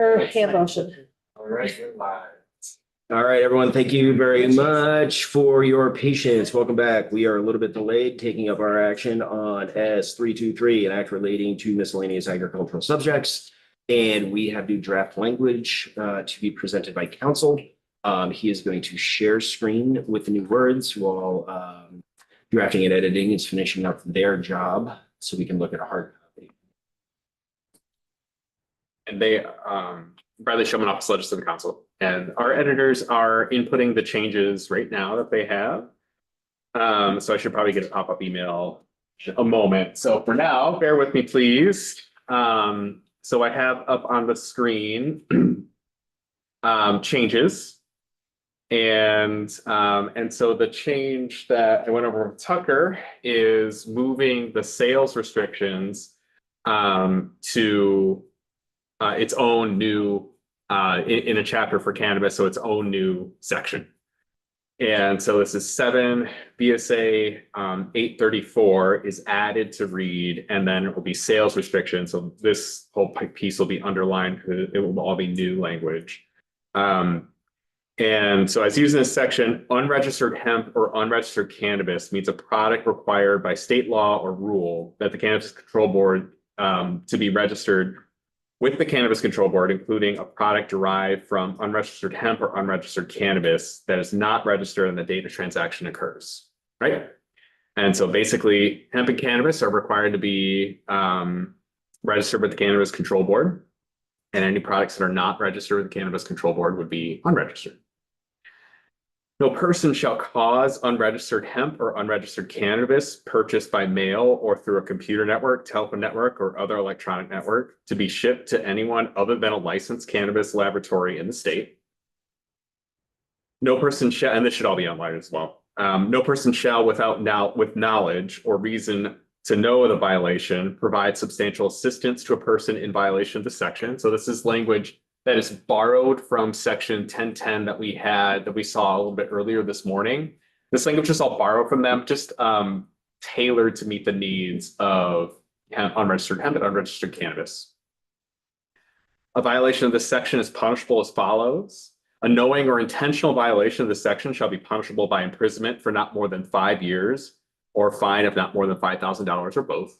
Or hand motion. All right, you're live. All right, everyone, thank you very much for your patience. Welcome back. We are a little bit delayed taking up our action on S323, an act relating to miscellaneous agricultural subjects. And we have new draft language to be presented by council. He is going to share screen with the new words while drafting and editing is finishing up their job so we can look at a hard copy. And they, Bradley Showman, Office of Legislative Counsel, and our editors are inputting the changes right now that they have. So I should probably get a pop-up email in a moment. So for now, bear with me, please. So I have up on the screen changes. And so the change that I went over with Tucker is moving the sales restrictions to its own new in a chapter for cannabis, so its own new section. And so this is 7 BSA 834 is added to read, and then it will be sales restrictions. So this whole piece will be underlined because it will all be new language. And so as using this section, unregistered hemp or unregistered cannabis means a product required by state law or rule that the Cannabis Control Board to be registered with the Cannabis Control Board, including a product derived from unregistered hemp or unregistered cannabis that is not registered on the date a transaction occurs, right? And so basically, hemp and cannabis are required to be registered with the Cannabis Control Board, and any products that are not registered with the Cannabis Control Board would be unregistered. No person shall cause unregistered hemp or unregistered cannabis purchased by mail or through a computer network, telephone network, or other electronic network to be shipped to anyone other than a licensed cannabis laboratory in the state. No person shall, and this should all be online as well. No person shall, with knowledge or reason to know of the violation, provide substantial assistance to a person in violation of the section. So this is language that is borrowed from section 1010 that we saw a little bit earlier this morning. This language is all borrowed from them, just tailored to meet the needs of unregistered hemp and unregistered cannabis. A violation of this section is punishable as follows. A knowing or intentional violation of this section shall be punishable by imprisonment for not more than 5 years or a fine of not more than $5,000 or both.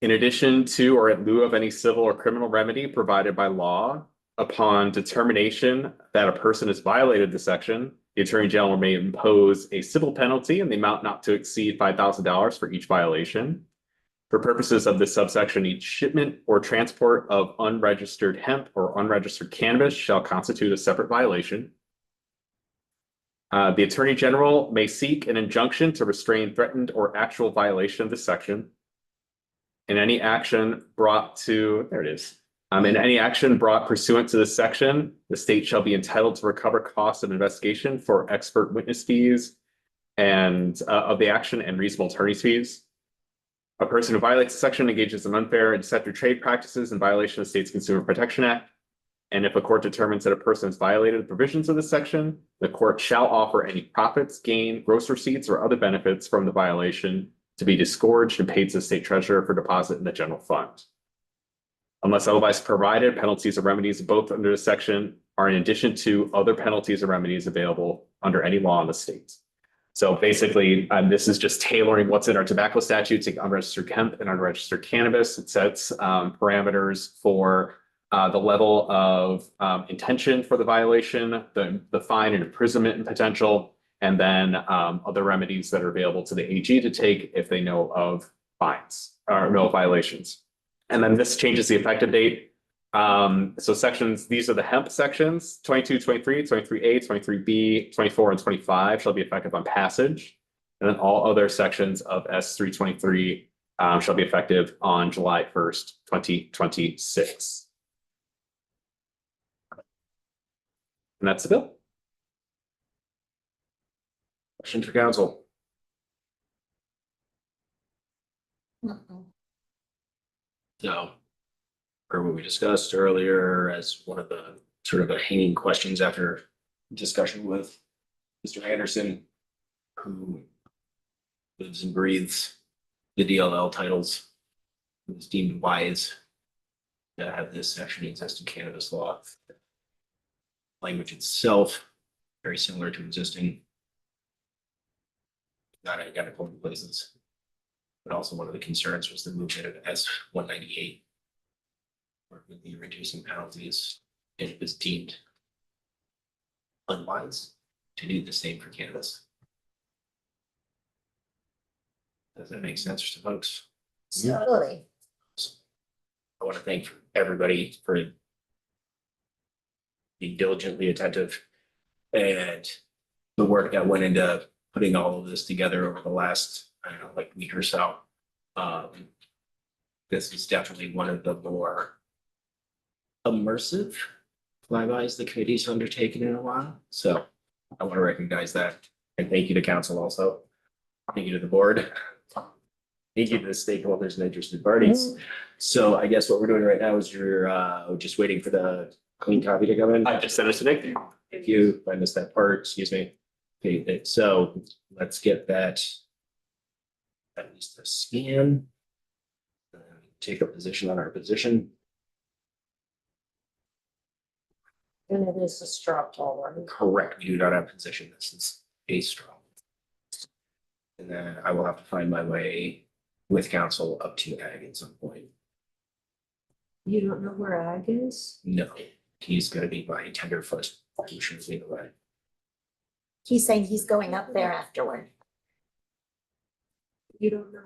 In addition to or in lieu of any civil or criminal remedy provided by law, upon determination that a person has violated the section, the Attorney General may impose a civil penalty in the amount not to exceed $5,000 for each violation. For purposes of this subsection, each shipment or transport of unregistered hemp or unregistered cannabis shall constitute a separate violation. The Attorney General may seek an injunction to restrain threatened or actual violation of this section. In any action brought in any action brought pursuant to this section, the state shall be entitled to recover costs of investigation for expert witness fees and of the action and reasonable attorney's fees. A person who violates the section engages in unfair and deceptive trade practices in violation of the state's Consumer Protection Act. And if a court determines that a person has violated the provisions of this section, the court shall offer any profits, gain, gross receipts, or other benefits from the violation to be disgorged and paid to the state treasurer for deposit in the general fund. Unless otherwise provided, penalties or remedies both under this section are in addition to other penalties or remedies available under any law in the state. So basically, this is just tailoring what's in our tobacco statutes, like unregistered hemp and unregistered cannabis. It sets parameters for the level of intention for the violation, the fine and imprisonment and potential, and then other remedies that are available to the AG to take if they know of fines or no violations. And then this changes the effective date. So sections, these are the hemp sections, 22, 23, 23A, 23B, 24, and 25 shall be effective on passage. And then all other sections of S323 shall be effective on July 1st, 2026. And that's the bill. Questions for council? So, or what we discussed earlier as one of the sort of the hanging questions after discussion with Mr. Anderson, who lives and breathes the DLL titles, who is deemed wise to have this section exist in cannabis law. Language itself, very similar to existing. Not identical in places. But also one of the concerns was the movement of S-198. Where we'd be reducing penalties, and it was deemed unwise to do the same for cannabis. Does that make sense to folks? Totally. I want to thank everybody for being diligently attentive and the work that went into putting all of this together over the last, I don't know, like week or so. This is definitely one of the more immersive flybys the committee's undertaken in a while. So I want to recognize that and thank you to council also. Thank you to the board. Thank you to the stakeholders and interested parties. So I guess what we're doing right now is you're just waiting for the clean copy to come in. I just sent us a Nick. Thank you. I missed that part, excuse me. Okay, so let's get that. At least a scan. Take a position on our position. And it is a straw poll, right? Correct, we do not have position. This is a straw. And then I will have to find my way with council up to ag at some point. You don't know where ag is? No, he's gonna be my tenderfoot. He should be the way. He's saying he's going up there afterward. You don't know.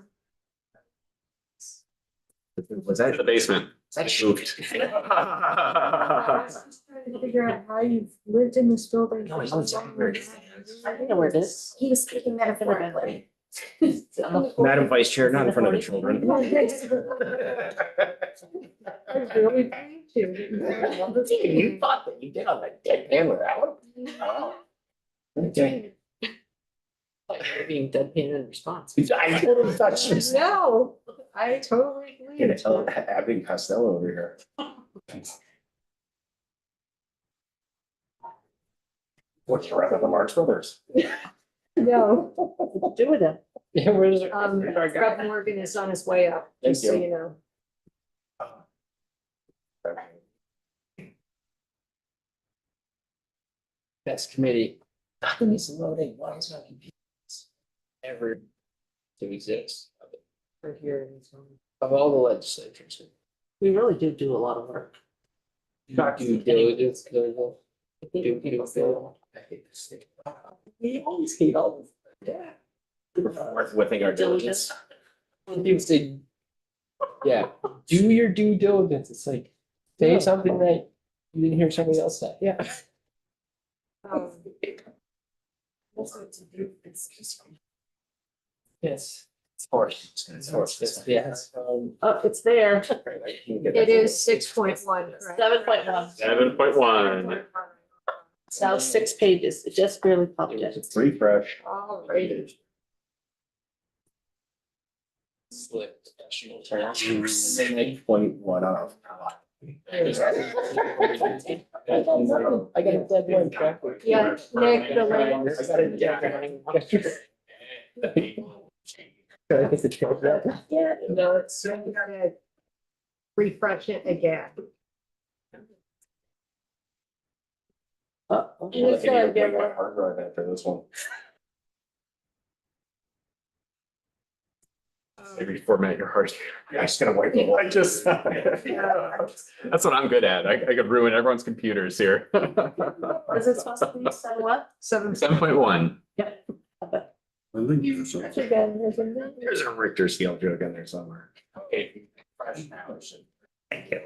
Was that The basement. that moved? I was trying to figure out how you've lived in this building. No, I for know so exactly where it long. is. I know where it is. He was speaking metaphorically. Madam Vice Chair, not in front of the children. I really believed you. You thought that you did on that dead camera. Okay. Being deadpan in response. I totally thought you said. No, I totally believe Get you. a Abby Costello over here. What's your rep of the Marx Brothers? No, Do with it. Yeah, where's it? Brett Morgan is on his way up, Thank just so you. you know. Best committee. Nothing is loading. Why is my computer ever to exist? For here. Of all the legislatures. We really do a lot of work. Due diligence, do feel. I hate this thing. We always hate all this. Yeah. Worth whipping our diligence. When people say, yeah, do your due diligence. It's like, say something that you didn't hear somebody else say. Yeah. Yes. It's horse. It's horse. Yes. Oh, it's there. It is 6.1, correct? 7.1. 7.1. It's now 6 pages. It just barely published. It's refresh. All right. Slick. 6.1 off. I got a deadline track. Yeah, Nick, the link. I got a deadline. I think it's that. Yeah, no, it's, you gotta refresh it again. Break my hard drive after this one. Maybe format your hard. I'm just gonna wipe the I just. That's what I'm good at. I could ruin everyone's computers here. Is it supposed to be what? 7.1. Refresh again, there's a minute. There's a Richter scale joke in there somewhere. Okay, fresh now. Thank you.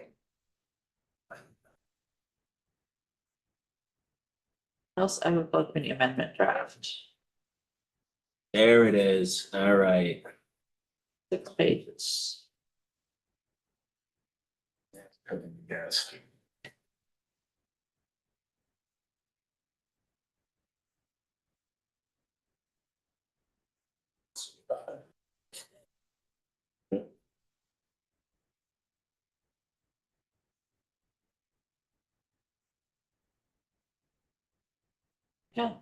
Else I would vote for the amendment draft. There it is. All right. 6 pages. Yes. Yeah.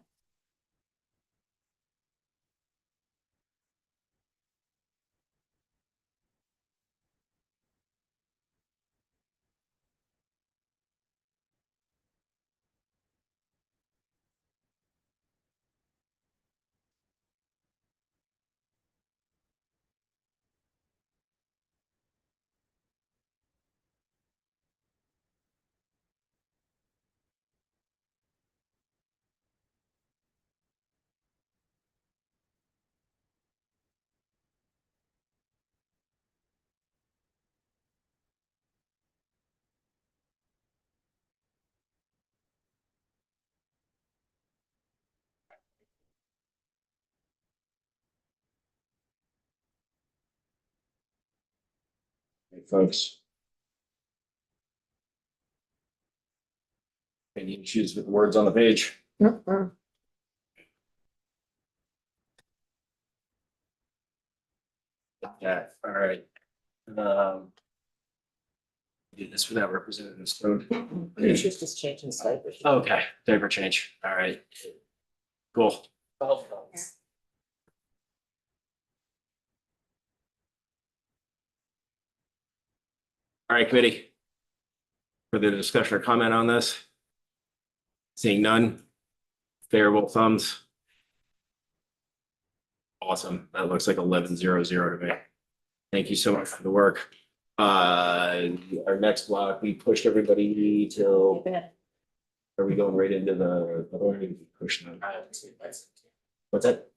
folks. Any issues with the words on the page? Yeah, all right. Do this without representative Stone. It's just changing diapers. Okay, diaper change. All right. Cool. Oh. All right, committee. Further discussion or comment on this? Seeing none. Favorable thumbs. Awesome. That looks like 11-0-0 to me. Thank you so much for the work. Our next block, we pushed everybody till, are we going right into the, push them? What's that?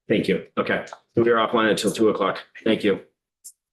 Thank you. Okay, so we're offline until 2 o'clock. Thank you.